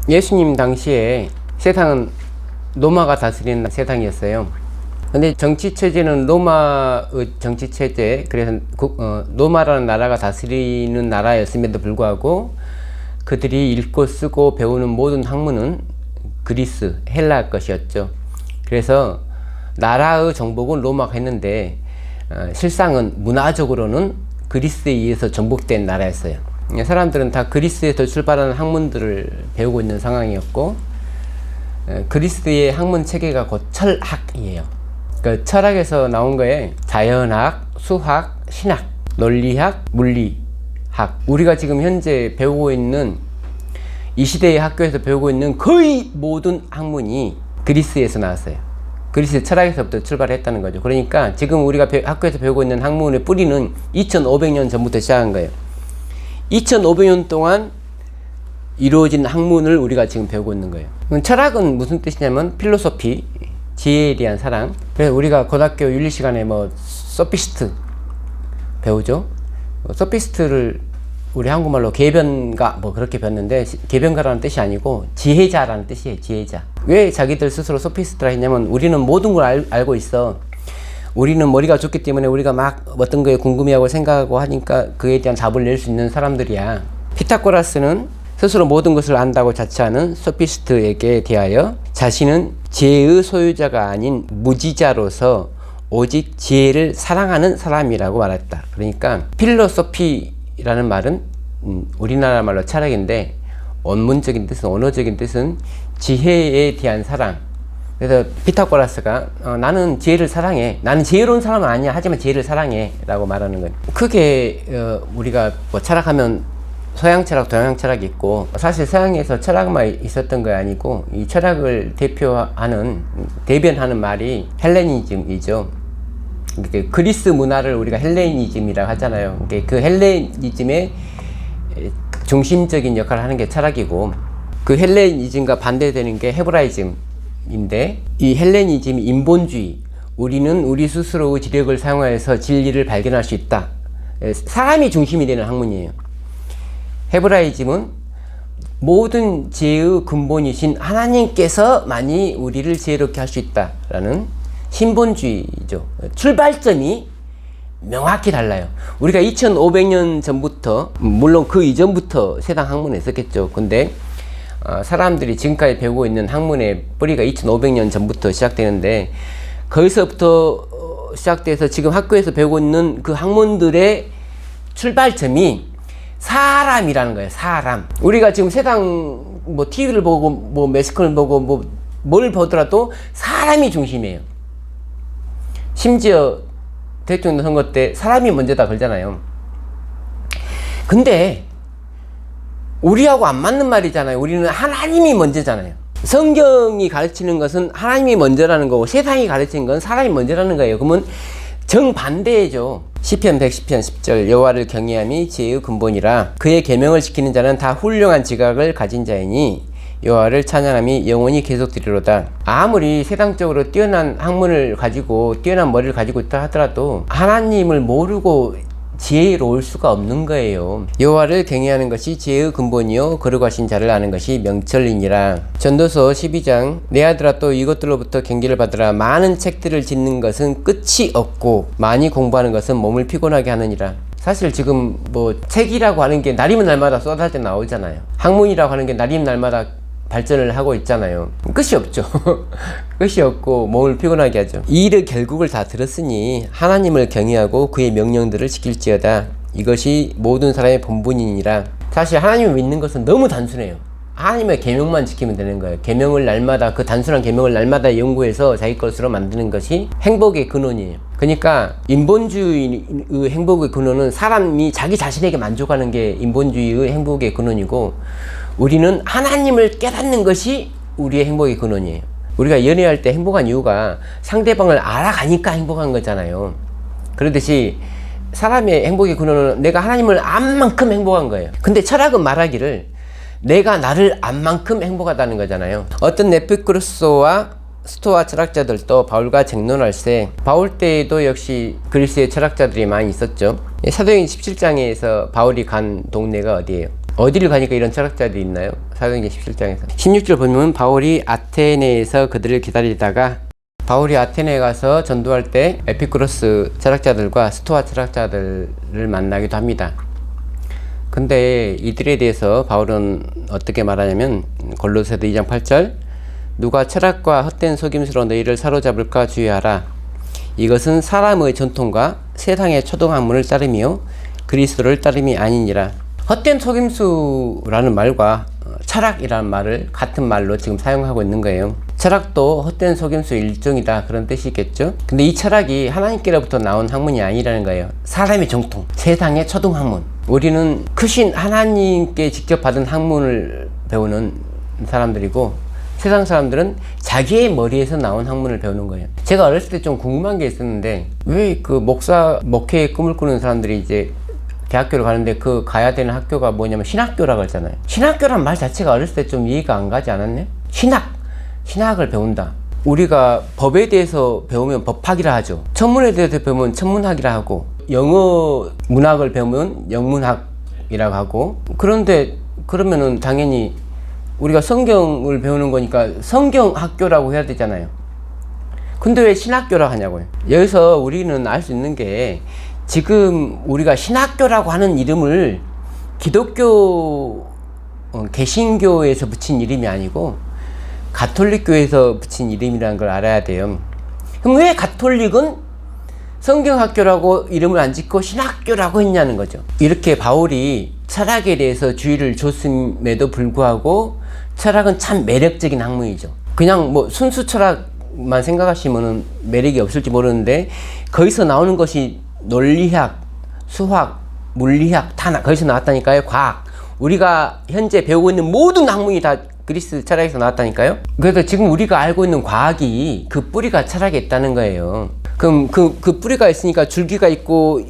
예수님 당시에 세상은 로마가 다스리는 세상이었어요. 근데 정치체제는 로마의 정치체제, 그래서 로마라는 나라가 다스리는 나라였음에도 불구하고 그들이 읽고 쓰고 배우는 모든 학문은 그리스, 헬라 것이었죠. 그래서 나라의 정복은 로마가 했는데 실상은 문화적으로는 그리스에 의해서 정복된 나라였어요. 사람들은 다 그리스에서 출발하는 학문들을 배우고 있는 상황이었고, 그리스의 학문 체계가 곧 철학이에요. 그 철학에서 나온 거에 자연학, 수학, 신학, 논리학, 물리학, 우리가 지금 현재 배우고 있는 이 시대의 학교에서 배우고 있는 거의 모든 학문이 그리스에서 나왔어요. 그리스 철학에서부터 출발했다는 거죠. 그러니까 지금 우리가 학교에서 배우고 있는 학문의 뿌리는 2500년 전부터 시작한 거예요. 2500년 동안 이루어진 학문을 우리가 지금 배우고 있는 거예요. 철학은 무슨 뜻이냐면 필로소피, 지혜에 대한 사랑. 그래서 우리가 고등학교 윤리 시간에 소피스트 배우죠. 소피스트를 우리 한국말로 계변가 그렇게 배웠는데, 계변가라는 뜻이 아니고 지혜자라는 뜻이에요. 지혜자. 왜 자기들 스스로 소피스트라 했냐면, 우리는 모든 걸 알고 있어. 우리는 머리가 좋기 때문에 우리가 막 어떤 거에 궁금해하고 생각하고 하니까 그에 대한 답을 낼 수 있는 사람들이야. 피타고라스는 스스로 모든 것을 안다고 자처하는 소피스트에게 대하여 자신은 지혜의 소유자가 아닌 무지자로서 오직 지혜를 사랑하는 사람이라고 말했다. 그러니까 필로소피라는 말은 우리나라 말로 철학인데, 원문적인 뜻은, 언어적인 뜻은 지혜에 대한 사랑. 그래서 피타고라스가 나는 지혜를 사랑해. 나는 지혜로운 사람은 아니야. 하지만 지혜를 사랑해. 라고 말하는 거예요. 크게 우리가 철학하면 서양 철학, 동양 철학이 있고, 사실 서양에서 철학만 있었던 거 아니고, 이 철학을 대변하는 말이 헬레니즘이죠. 그리스 문화를 우리가 헬레니즘이라고 하잖아요. 그 헬레니즘의 중심적인 역할을 하는 게 철학이고, 그 헬레니즘과 반대되는 게 헤브라이즘인데, 이 헬레니즘이 인본주의, 우리는 우리 스스로의 지력을 사용해서 진리를 발견할 수 있다. 사람이 중심이 되는 학문이에요. 헤브라이즘은 모든 지혜의 근본이신 하나님께서만이 우리를 지혜롭게 할 수 있다라는 신본주의죠. 출발점이 명확히 달라요. 우리가 2500년 전부터, 물론 그 이전부터 세상 학문에 있었겠죠. 근데 사람들이 지금까지 배우고 있는 학문의 뿌리가 2500년 전부터 시작되는데, 거기서부터 시작돼서 지금 학교에서 배우고 있는 그 학문들의 출발점이 사람이라는 거예요. 사람. 우리가 지금 세상 TV를 보고 매스컴을 보고 뭘 보더라도 사람이 중심이에요. 심지어 대통령 선거 때 사람이 먼저다 그러잖아요. 근데 우리하고 안 맞는 말이잖아요. 우리는 하나님이 먼저잖아요. 성경이 가르치는 것은 하나님이 먼저라는 거고, 세상이 가르치는 건 사람이 먼저라는 거예요. 그러면 정반대죠. 시편 110편 10절, 여호와를 경외함이 지혜의 근본이라 그의 계명을 지키는 자는 다 훌륭한 지각을 가진 자이니 여호와를 찬양함이 영원히 계속되리로다. 아무리 세상적으로 뛰어난 학문을 가지고 뛰어난 머리를 가지고 있다 하더라도 하나님을 모르고 지혜로울 수가 없는 거예요. 여호와를 경외하는 것이 지혜의 근본이요 거룩하신 자를 아는 것이 명철이니라. 전도서 12장, 내 아들아 또 이것들로부터 경계를 받으라. 많은 책들을 짓는 것은 끝이 없고 많이 공부하는 것은 몸을 피곤하게 하느니라. 사실 지금 책이라고 하는 게 날이면 날마다 쏟아져 나오잖아요. 학문이라고 하는 게 날이면 날마다 발전을 하고 있잖아요. 끝이 없죠. 끝이 없고 몸을 피곤하게 하죠. 이 일의 결국을 다 들었으니 하나님을 경외하고 그의 명령들을 지킬지어다. 이것이 모든 사람의 본분이니라. 사실 하나님을 믿는 것은 너무 단순해요. 하나님의 계명만 지키면 되는 거예요. 계명을 날마다, 그 단순한 계명을 날마다 연구해서 자기 것으로 만드는 것이 행복의 근원이에요. 그러니까 인본주의의 행복의 근원은 사람이 자기 자신에게 만족하는 게 인본주의의 행복의 근원이고, 우리는 하나님을 깨닫는 것이 우리의 행복의 근원이에요. 우리가 연애할 때 행복한 이유가 상대방을 알아가니까 행복한 거잖아요. 그러듯이 사람의 행복의 근원은 내가 하나님을 안 만큼 행복한 거예요. 근데 철학은 말하기를 내가 나를 안 만큼 행복하다는 거잖아요. 어떤 에피쿠로스와 스토아 철학자들도 바울과 쟁론할세, 바울 때에도 역시 그리스의 철학자들이 많이 있었죠. 사도행전 17장에서 바울이 간 동네가 어디예요? 어디를 가니까 이런 철학자들이 있나요? 사도행전 17장에서 16절 보면 바울이 아테네에서 그들을 기다리다가 바울이 아테네에 가서 전도할 때 에피쿠로스 철학자들과 스토아 철학자들을 만나기도 합니다. 근데 이들에 대해서 바울은 어떻게 말하냐면 골로새서 2장 8절 누가 철학과 헛된 속임수로 너희를 사로잡을까 주의하라. 이것은 사람의 전통과 세상의 초등학문을 따름이요 그리스도를 따름이 아니니라. 헛된 속임수라는 말과 철학이라는 말을 같은 말로 지금 사용하고 있는 거예요. 철학도 헛된 속임수의 일종이다 그런 뜻이겠죠. 근데 이 철학이 하나님께로부터 나온 학문이 아니라는 거예요. 사람의 정통, 세상의 초등학문. 우리는 크신 하나님께 직접 받은 학문을 배우는 사람들이고 세상 사람들은 자기의 머리에서 나온 학문을 배우는 거예요. 제가 어렸을 때 좀 궁금한 게 있었는데 왜 그 목회의 꿈을 꾸는 사람들이 이제 대학교를 가는데 그 가야 되는 학교가 뭐냐면 신학교라고 하잖아요. 신학교란 말 자체가 어렸을 때 좀 이해가 안 가지 않았네? 신학을 배운다. 우리가 법에 대해서 배우면 법학이라 하죠. 천문에 대해서 배우면 천문학이라 하고 영어 문학을 배우면 영문학이라고 하고 그런데 그러면은 당연히 우리가 성경을 배우는 거니까 성경학교라고 해야 되잖아요. 근데 왜 신학교라고 하냐고요. 여기서 우리는 알 수 있는 게 지금 우리가 신학교라고 하는 이름을 기독교 개신교에서 붙인 이름이 아니고 가톨릭교에서 붙인 이름이라는 걸 알아야 돼요. 그럼 왜 가톨릭은 성경학교라고 이름을 안 짓고 신학교라고 했냐는 거죠. 이렇게 바울이 철학에 대해서 주의를 줬음에도 불구하고 철학은 참 매력적인 학문이죠. 그냥 뭐 순수 철학만 생각하시면 매력이 없을지 모르는데 거기서 나오는 것이 논리학, 수학, 물리학 다 거기서 나왔다니까요. 과학. 우리가 현재 배우고 있는 모든 학문이 다 그리스 철학에서 나왔다니까요. 그래서 지금 우리가 알고 있는 과학이 그 뿌리가 철학에 있다는 거예요. 그럼 그 뿌리가 있으니까 줄기가 있고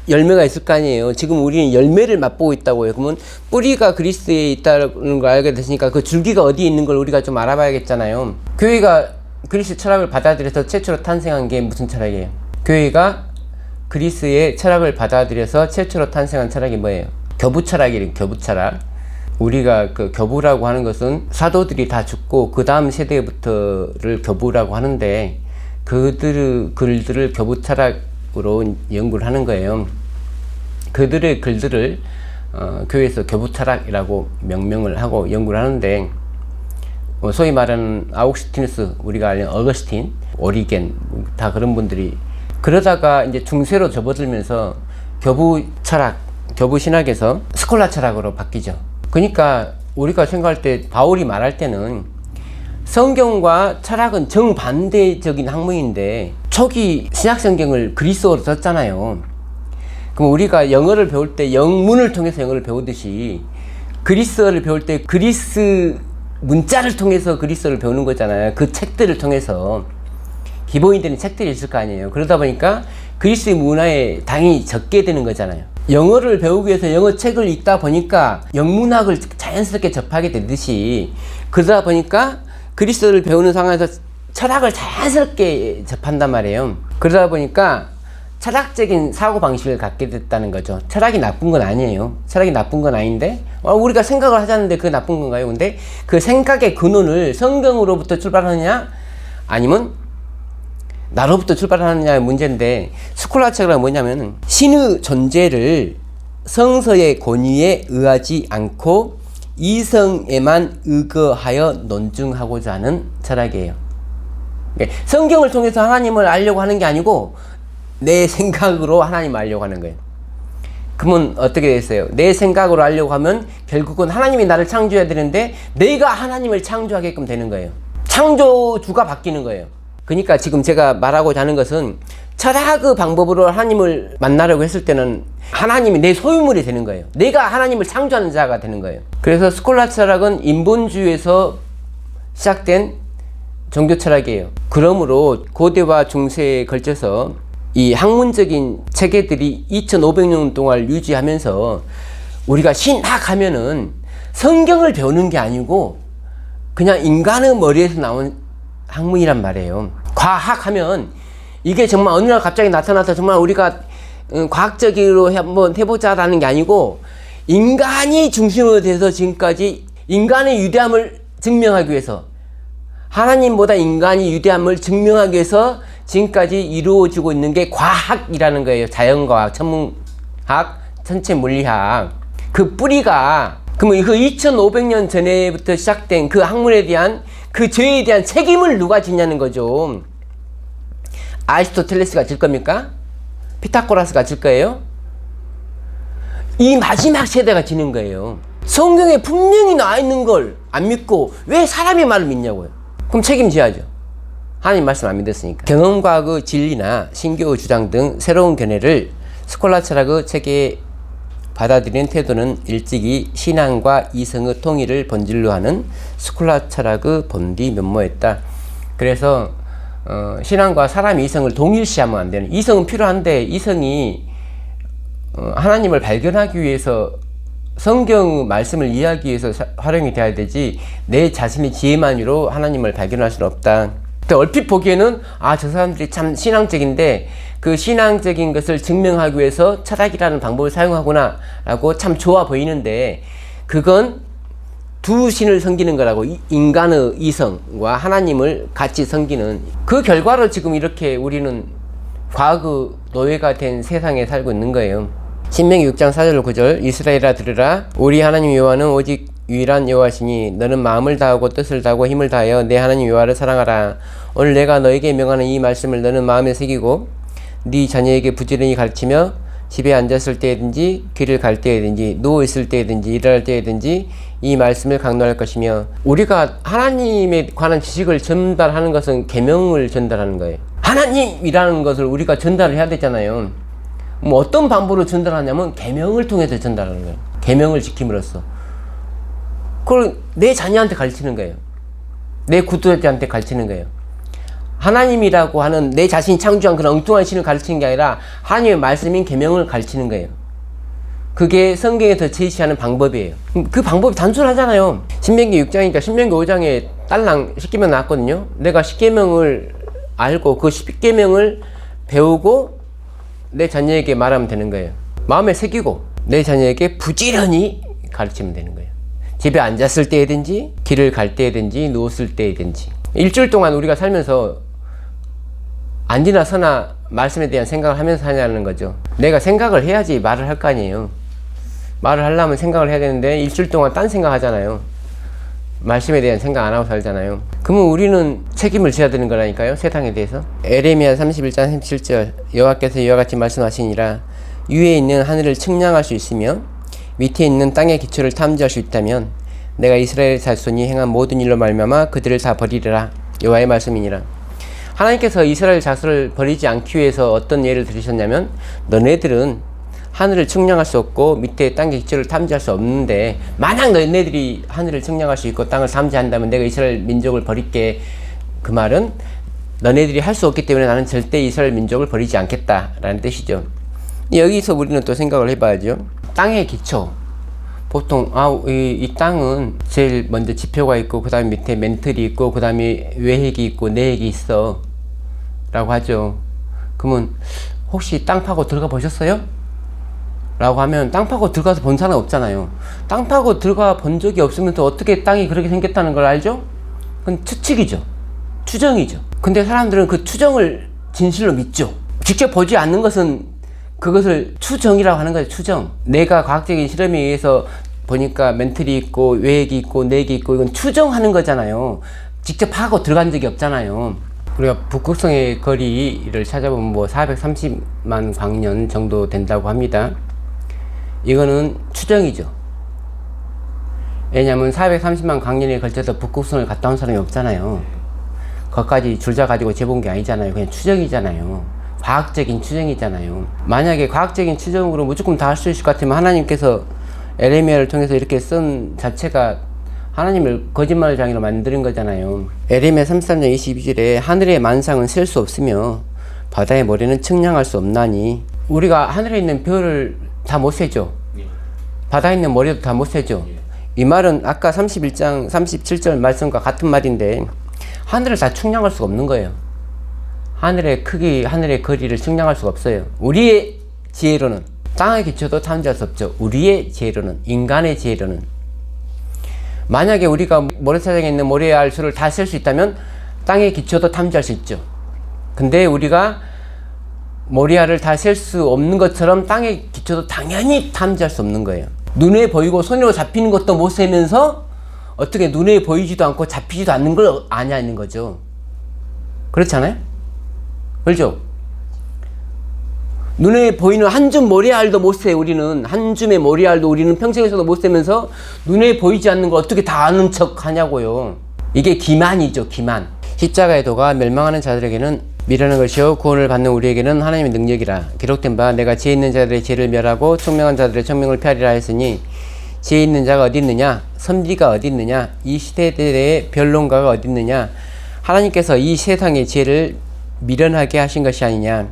열매가 있을 거 아니에요. 지금 우리는 열매를 맛보고 있다고요. 그러면 뿌리가 그리스에 있다는 걸 알게 됐으니까 그 줄기가 어디에 있는 걸 우리가 좀 알아봐야겠잖아요. 교회가 그리스 철학을 받아들여서 최초로 탄생한 게 무슨 철학이에요? 교회가 그리스의 철학을 받아들여서 최초로 탄생한 철학이 뭐예요? 교부 철학이래요. 교부 철학. 우리가 그 교부라고 하는 것은 사도들이 다 죽고 그 다음 세대부터를 교부라고 하는데 그들의 글들을 교부 철학으로 연구를 하는 거예요. 그들의 글들을 교회에서 교부 철학이라고 명명을 하고 연구를 하는데 소위 말하는 아우구스티누스, 우리가 아는 어거스틴, 오리겐 다 그런 분들이 그러다가 이제 중세로 접어들면서 교부 철학, 교부 신학에서 스콜라 철학으로 바뀌죠. 그러니까 우리가 생각할 때 바울이 말할 때는 성경과 철학은 정반대적인 학문인데 초기 신약 성경을 그리스어로 썼잖아요. 그럼 우리가 영어를 배울 때 영문을 통해서 영어를 배우듯이 그리스어를 배울 때 그리스 문자를 통해서 그리스어를 배우는 거잖아요. 그 책들을 통해서 기본이 되는 책들이 있을 거 아니에요. 그러다 보니까 그리스의 문화에 당연히 적게 되는 거잖아요. 영어를 배우기 위해서 영어 책을 읽다 보니까 영문학을 자연스럽게 접하게 되듯이 그러다 보니까 그리스어를 배우는 상황에서 철학을 자연스럽게 접한단 말이에요. 그러다 보니까 철학적인 사고방식을 갖게 됐다는 거죠. 철학이 나쁜 건 아니에요. 철학이 나쁜 건 아닌데 우리가 생각을 하자는데 그게 나쁜 건가요? 근데 그 생각의 근원을 성경으로부터 출발하느냐 아니면 나로부터 출발하느냐의 문제인데 스콜라 철학은 뭐냐면 신의 존재를 성서의 권위에 의하지 않고 이성에만 의거하여 논증하고자 하는 철학이에요. 성경을 통해서 하나님을 알려고 하는 게 아니고 내 생각으로 하나님을 알려고 하는 거예요. 그러면 어떻게 됐어요? 내 생각으로 알려고 하면 결국은 하나님이 나를 창조해야 되는데 내가 하나님을 창조하게끔 되는 거예요. 창조주가 바뀌는 거예요. 그러니까 지금 제가 말하고자 하는 것은 철학의 방법으로 하나님을 만나려고 했을 때는 하나님이 내 소유물이 되는 거예요. 내가 하나님을 창조하는 자가 되는 거예요. 그래서 스콜라 철학은 인본주의에서 시작된 종교 철학이에요. 그러므로 고대와 중세에 걸쳐서 이 학문적인 체계들이 2500년 동안 유지하면서 우리가 신학하면은 성경을 배우는 게 아니고 그냥 인간의 머리에서 나온 학문이란 말이에요. 과학하면 이게 정말 어느 날 갑자기 나타나서 정말 우리가 과학적으로 한번 해보자라는 게 아니고 인간이 중심으로 돼서 지금까지 인간의 위대함을 증명하기 위해서, 하나님보다 인간이 위대함을 증명하기 위해서 지금까지 이루어지고 있는 게 과학이라는 거예요. 자연과학, 천문학, 천체 물리학. 그 뿌리가, 그러면 그 2500년 전에부터 시작된 그 학문에 대한, 그 죄에 대한 책임을 누가 지냐는 거죠. 아리스토텔레스가 질 겁니까? 피타고라스가 질 거예요? 이 마지막 세대가 지는 거예요. 성경에 분명히 나와 있는 걸 안 믿고 왜 사람의 말을 믿냐고요. 그럼 책임져야죠. 하나님 말씀 안 믿었으니까. 경험과학의 진리나 신교의 주장 등 새로운 견해를 스콜라 철학의 책에 받아들이는 태도는 일찍이 신앙과 이성의 통일을 본질로 하는 스콜라 철학의 본디 면모였다. 그래서 신앙과 사람의 이성을 동일시하면 안 되는, 이성은 필요한데 이성이 하나님을 발견하기 위해서, 성경 말씀을 이해하기 위해서 활용이 돼야 되지, 내 자신의 지혜만으로 하나님을 발견할 수는 없다. 근데 얼핏 보기에는 저 사람들이 참 신앙적인데 그 신앙적인 것을 증명하기 위해서 철학이라는 방법을 사용하구나 라고 참 좋아 보이는데, 그건 두 신을 섬기는 거라고. 인간의 이성과 하나님을 같이 섬기는 그 결과로 지금 이렇게 우리는 과학의 노예가 된 세상에 살고 있는 거예요. 신명기 6장 4절 9절 이스라엘아 들으라. 우리 하나님 여호와는 오직 유일한 여호와시니 너는 마음을 다하고 뜻을 다하고 힘을 다하여 내 하나님 여호와를 사랑하라. 오늘 내가 너에게 명하는 이 말씀을 너는 마음에 새기고 네 자녀에게 부지런히 가르치며 집에 앉았을 때든지 길을 갈 때든지 누워있을 때든지 일할 때든지 이 말씀을 강론할 것이며, 우리가 하나님에 관한 지식을 전달하는 것은 계명을 전달하는 거예요. 하나님이라는 것을 우리가 전달을 해야 되잖아요. 뭐 어떤 방법으로 전달하냐면 계명을 통해서 전달하는 거예요. 계명을 지킴으로써 그걸 내 자녀한테 가르치는 거예요. 내 구두자한테 가르치는 거예요. 하나님이라고 하는 내 자신이 창조한 그런 엉뚱한 신을 가르치는 게 아니라 하나님의 말씀인 계명을 가르치는 거예요. 그게 성경에서 제시하는 방법이에요. 그 방법이 단순하잖아요. 신명기 6장이니까 신명기 5장에 딸랑 10계명 나왔거든요. 내가 10계명을 알고 그 10계명을 배우고 내 자녀에게 말하면 되는 거예요. 마음에 새기고 내 자녀에게 부지런히 가르치면 되는 거예요. 집에 앉았을 때든지 길을 갈 때든지 누웠을 때든지. 일주일 동안 우리가 살면서 앉으나 서나 말씀에 대한 생각을 하면서 하냐는 거죠. 내가 생각을 해야지 말을 할 거 아니에요. 말을 하려면 생각을 해야 되는데 일주일 동안 딴 생각 하잖아요. 말씀에 대한 생각 안 하고 살잖아요. 그러면 우리는 책임을 져야 되는 거라니까요. 세상에 대해서. 에레미야 31장 37절 여호와께서 이와 같이 말씀하시니라. 위에 있는 하늘을 측량할 수 있으며 밑에 있는 땅의 기초를 탐지할 수 있다면 내가 이스라엘 자손이 행한 모든 일로 말미암아 그들을 다 버리리라. 여호와의 말씀이니라. 하나님께서 이스라엘 자손을 버리지 않기 위해서 어떤 예를 들으셨냐면, 너네들은 하늘을 측량할 수 없고 밑에 땅의 기초를 탐지할 수 없는데 만약 너네들이 하늘을 측량할 수 있고 땅을 탐지한다면 내가 이스라엘 민족을 버릴게. 그 말은 너네들이 할 수 없기 때문에 나는 절대 이스라엘 민족을 버리지 않겠다라는 뜻이죠. 여기서 우리는 또 생각을 해봐야죠. 땅의 기초. 보통 이 땅은 제일 먼저 지표가 있고 그 다음에 밑에 멘틀이 있고 그 다음에 외핵이 있고 내핵이 있어 라고 하죠. 그러면 혹시 땅 파고 들어가 보셨어요? 라고 하면 땅 파고 들어가서 본 사람 없잖아요. 땅 파고 들어가 본 적이 없으면서 어떻게 땅이 그렇게 생겼다는 걸 알죠? 그건 추측이죠. 추정이죠. 근데 사람들은 그 추정을 진실로 믿죠. 직접 보지 않는 것은 그것을 추정이라고 하는 거죠. 추정. 내가 과학적인 실험에 의해서 보니까 멘틀이 있고 외핵이 있고 내핵이 있고 이건 추정하는 거잖아요. 직접 파고 들어간 적이 없잖아요. 우리가 북극성의 거리를 찾아보면 뭐 430만 광년 정도 된다고 합니다. 이거는 추정이죠. 왜냐하면 430만 광년에 걸쳐서 북극성을 갔다 온 사람이 없잖아요. 거기까지 줄자 가지고 재본 게 아니잖아요. 그냥 추정이잖아요. 과학적인 추정이잖아요. 만약에 과학적인 추정으로 무조건 다 할 수 있을 것 같으면 하나님께서 에레미야를 통해서 이렇게 쓴 자체가 하나님을 거짓말장애로 만드는 거잖아요. 에레미야 33장 22절에 하늘의 만상은 셀 수 없으며 바다의 모래는 측량할 수 없나니. 우리가 하늘에 있는 별을 다 못 세죠. 바다에 있는 모래도 다 못 세죠. 이 말은 아까 31장 37절 말씀과 같은 말인데 하늘을 다 측량할 수가 없는 거예요. 하늘의 크기, 하늘의 거리를 측량할 수가 없어요. 우리의 지혜로는. 땅의 기초도 탐지할 수 없죠. 우리의 지혜로는, 인간의 지혜로는. 만약에 우리가 모래사장에 있는 모래알 수를 다 셀 수 있다면 땅의 기초도 탐지할 수 있죠. 근데 우리가 모래알을 다 셀 수 없는 것처럼 땅의 기초도 당연히 탐지할 수 없는 거예요. 눈에 보이고 손으로 잡히는 것도 못 세면서 어떻게 눈에 보이지도 않고 잡히지도 않는 걸 아냐는 거죠. 그렇잖아요? 그렇죠? 눈에 보이는 한 줌 모래알도 못 세. 우리는 한 줌의 모래알도 우리는 평생에서도 못 세면서 눈에 보이지 않는 걸 어떻게 다 아는 척 하냐고요. 이게 기만이죠. 기만. 십자가의 도가 멸망하는 자들에게는 미련한 것이요 구원을 받는 우리에게는 하나님의 능력이라. 기록된 바 내가 지혜 있는 자들의 지혜를 멸하고 총명한 자들의 총명을 폐하리라 했으니 지혜 있는 자가 어디 있느냐, 선비가 어디 있느냐, 이 시대들의 변론가가 어디 있느냐. 하나님께서 이 세상의 지혜를 미련하게 하신 것이 아니냐.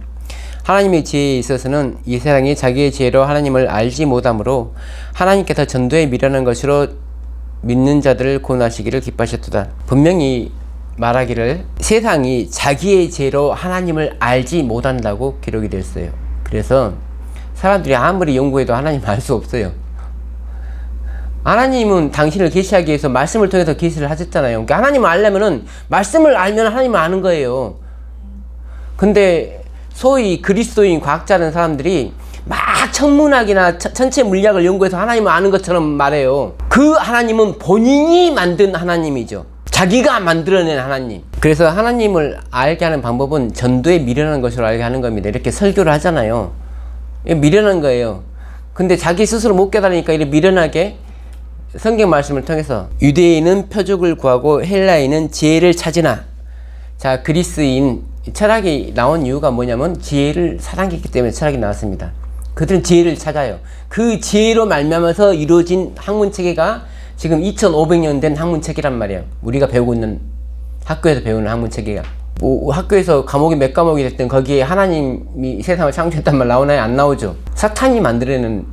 하나님의 지혜에 있어서는 이 세상이 자기의 지혜로 하나님을 알지 못하므로 하나님께서 전도에 미련한 것으로 믿는 자들을 구원하시기를 기뻐하셨도다. 분명히 말하기를 세상이 자기의 지혜로 하나님을 알지 못한다고 기록이 됐어요. 그래서 사람들이 아무리 연구해도 하나님 알 수 없어요. 하나님은 당신을 계시하기 위해서 말씀을 통해서 계시를 하셨잖아요. 그러니까 하나님을 알려면은 말씀을 알면 하나님을 아는 거예요. 근데 소위 그리스도인 과학자라는 사람들이 막 천문학이나 천체 물리학을 연구해서 하나님을 아는 것처럼 말해요. 그 하나님은 본인이 만든 하나님이죠. 자기가 만들어낸 하나님. 그래서 하나님을 알게 하는 방법은 전도에 미련한 것으로 알게 하는 겁니다. 이렇게 설교를 하잖아요. 미련한 거예요. 근데 자기 스스로 못 깨달으니까 이렇게 미련하게 성경 말씀을 통해서 유대인은 표적을 구하고 헬라인은 지혜를 찾으나. 자, 그리스인 철학이 나온 이유가 뭐냐면 지혜를 사랑했기 때문에 철학이 나왔습니다. 그들은 지혜를 찾아요. 그 지혜로 말미암아서 이루어진 학문체계가 지금 2500년 된 학문체계란 말이에요. 우리가 배우고 있는 학교에서 배우는 학문체계가. 뭐 학교에서 과목이 몇 과목이 됐든 거기에 하나님이 세상을 창조했단 말 나오나요? 안 나오죠. 사탄이 만들어낸,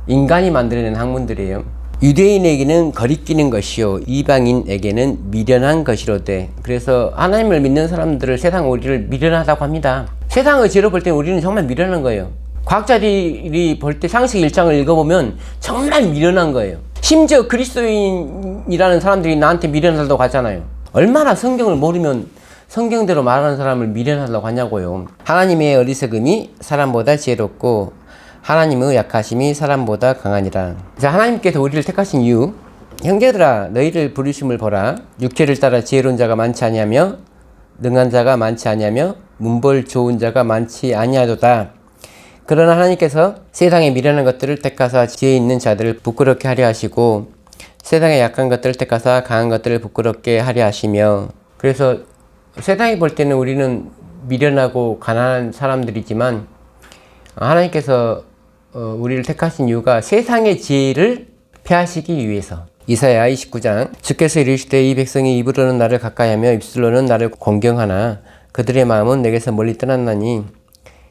인간이 만들어낸 학문들이에요. 유대인에게는 거리끼는 것이요 이방인에게는 미련한 것이로되. 그래서 하나님을 믿는 사람들을 세상 우리를 미련하다고 합니다. 세상의 지혜로 볼 때 우리는 정말 미련한 거예요. 과학자들이 볼 때 상식 1장을 읽어보면 정말 미련한 거예요. 심지어 그리스도인이라는 사람들이 나한테 미련하다고 하잖아요. 얼마나 성경을 모르면 성경대로 말하는 사람을 미련하다고 하냐고요. 하나님의 어리석음이 사람보다 지혜롭고 하나님의 약하심이 사람보다 강하니라. 자, 하나님께서 우리를 택하신 이유. 형제들아 너희를 부르심을 보라. 육체를 따라 지혜로운 자가 많지 아니하며 능한 자가 많지 아니하며 문벌 좋은 자가 많지 아니하도다. 그러나 하나님께서 세상에 미련한 것들을 택하사 지혜 있는 자들을 부끄럽게 하려 하시고 세상에 약한 것들을 택하사 강한 것들을 부끄럽게 하려 하시며. 그래서 세상이 볼 때는 우리는 미련하고 가난한 사람들이지만 하나님께서 우리를 택하신 이유가 세상의 지혜를 폐하시기 위해서. 이사야 29장 주께서 이르시되 이 백성이 입으로는 나를 가까이하며 입술로는 나를 공경하나 그들의 마음은 내게서 멀리 떠났나니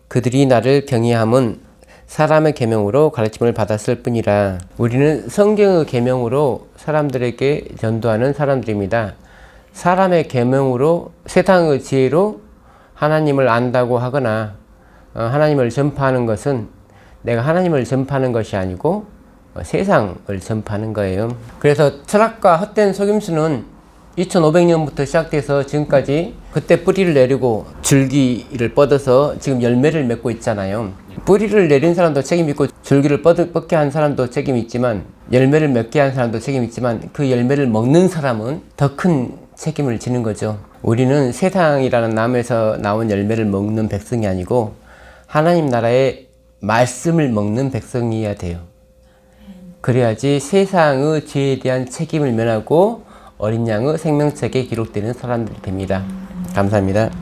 그들이 나를 경외함은 사람의 계명으로 가르침을 받았을 뿐이라. 우리는 성경의 계명으로 사람들에게 전도하는 사람들입니다. 사람의 계명으로 세상의 지혜로 하나님을 안다고 하거나 하나님을 전파하는 것은 내가 하나님을 전파하는 것이 아니고 세상을 전파하는 거예요. 그래서 철학과 헛된 속임수는 2500년부터 시작돼서 지금까지 그때 뿌리를 내리고 줄기를 뻗어서 지금 열매를 맺고 있잖아요. 뿌리를 내린 사람도 책임 있고 줄기를 뻗게 한 사람도 책임 있지만 열매를 맺게 한 사람도 책임 있지만 그 열매를 먹는 사람은 더 큰 책임을 지는 거죠. 우리는 세상이라는 나무에서 나온 열매를 먹는 백성이 아니고 하나님 나라의 말씀을 먹는 백성이어야 돼요. 그래야지 세상의 죄에 대한 책임을 면하고 어린 양의 생명책에 기록되는 사람들이 됩니다. 감사합니다.